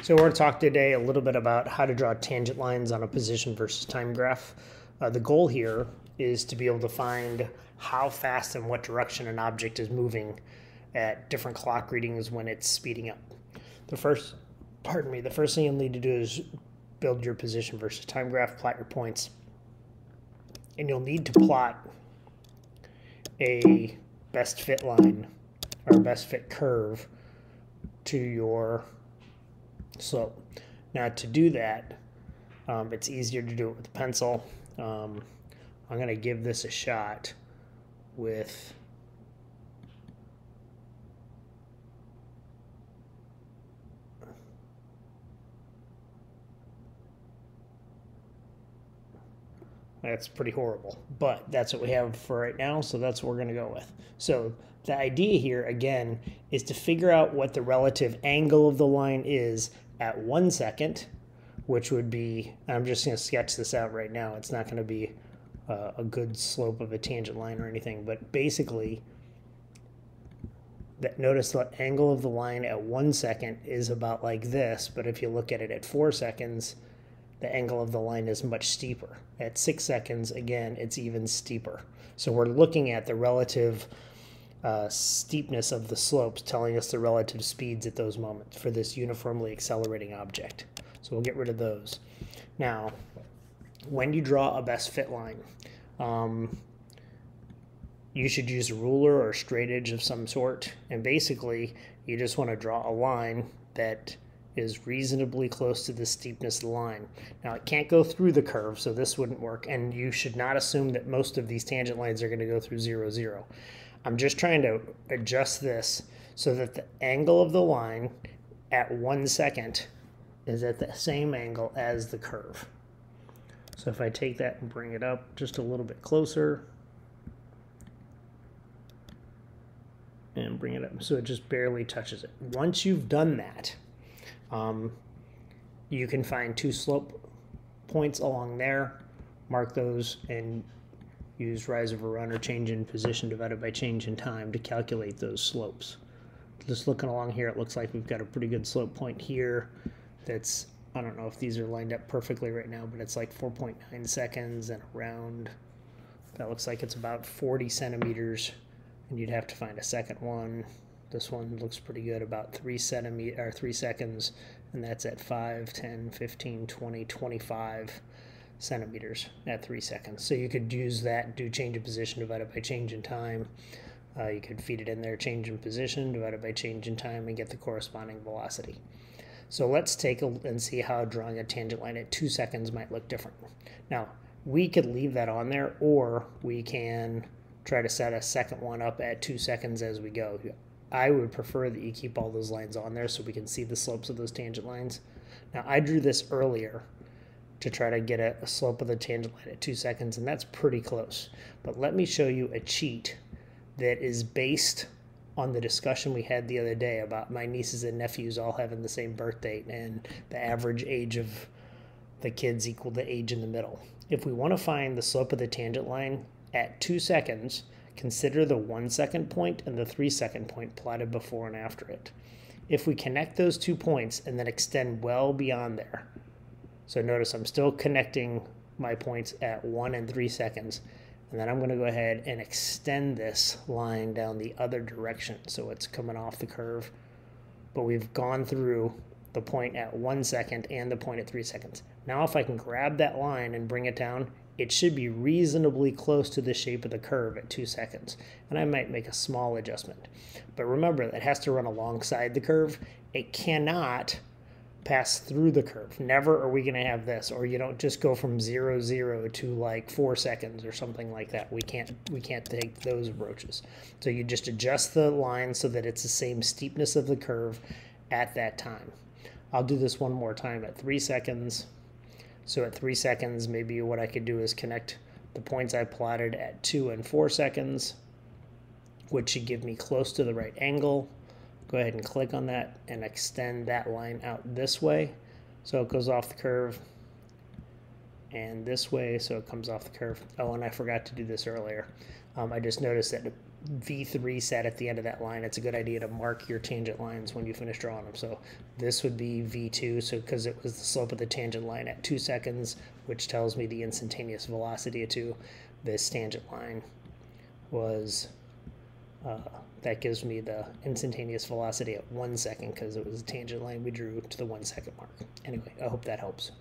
So we're going to talk today a little bit about how to draw tangent lines on a position versus time graph. The goal here is to be able to find how fast and what direction an object is moving at different clock readings when it's speeding up. The first thing you'll need to do is build your position versus time graph, plot your points, and you'll need to plot a best fit line or best fit curve to your slope. Now to do that, it's easier to do it with a pencil. I'm going to give this a shot with that's pretty horrible, but that's what we have for right now, so that's what we're going to go with. So the idea here, again, is to figure out what the relative angle of the line is at 1 second, which would be, I'm just going to sketch this out right now. It's not going to be a good slope of a tangent line or anything, but basically, notice the angle of the line at 1 second is about like this, but if you look at it at 4 seconds, the angle of the line is much steeper. At 6 seconds, again, it's even steeper. So we're looking at the relative steepness of the slopes, telling us the relative speeds at those moments for this uniformly accelerating object. So we'll get rid of those. Now, when you draw a best fit line, you should use a ruler or a straight edge of some sort. And basically, you just want to draw a line that is reasonably close to the steepness of the line. Now it can't go through the curve, so this wouldn't work, and you should not assume that most of these tangent lines are going to go through 0, 0. I'm just trying to adjust this so that the angle of the line at 1 second is at the same angle as the curve. So if I take that and bring it up just a little bit closer and bring it up so it just barely touches it. Once you've done that, you can find two slope points along there, mark those, and use rise over run or change in position divided by change in time to calculate those slopes. Just looking along here, it looks like we've got a pretty good slope point here that's, I don't know if these are lined up perfectly right now, but it's like 4.9 seconds and around, that looks like it's about 40 centimeters, and you'd have to find a second one. This one looks pretty good, about 3 seconds, and that's at 5, 10, 15, 20, 25 centimeters at 3 seconds. So you could use that, do change in position divided by change in time. You could feed it in there, change in position divided by change in time, and get the corresponding velocity. So let's take and see how drawing a tangent line at 2 seconds might look different. Now, we could leave that on there, or we can try to set a second one up at 2 seconds as we go. I would prefer that you keep all those lines on there so we can see the slopes of those tangent lines. Now, I drew this earlier to try to get a slope of the tangent line at 2 seconds, and that's pretty close. But let me show you a cheat that is based on the discussion we had the other day about my nieces and nephews all having the same birth date and the average age of the kids equal the age in the middle. If we want to find the slope of the tangent line at 2 seconds, consider the 1 second point and the 3 second point plotted before and after it. If we connect those 2 points and then extend well beyond there, so notice I'm still connecting my points at 1 and 3 seconds, and then I'm going to go ahead and extend this line down the other direction so it's coming off the curve, but we've gone through the point at 1 second and the point at 3 seconds. Now if I can grab that line and bring it down, it should be reasonably close to the shape of the curve at 2 seconds. And I might make a small adjustment. But remember, that has to run alongside the curve. It cannot pass through the curve. Never are we going to have this. Or you don't just go from 0, 0 to like 4 seconds or something like that. We can't take those approaches. So you just adjust the line so that it's the same steepness of the curve at that time. I'll do this one more time at 3 seconds. So at 3 seconds, maybe what I could do is connect the points I plotted at 2 and 4 seconds, which should give me close to the right angle. Go ahead and click on that and extend that line out this way so it goes off the curve, and this way so it comes off the curve. Oh, and I forgot to do this earlier. I just noticed that V3 set at the end of that line, it's a good idea to mark your tangent lines when you finish drawing them. So this would be V2, so because it was the slope of the tangent line at 2 seconds, which tells me the instantaneous velocity of 2. This tangent line was, that gives me the instantaneous velocity at 1 second because it was a tangent line we drew to the 1 second mark. Anyway, I hope that helps.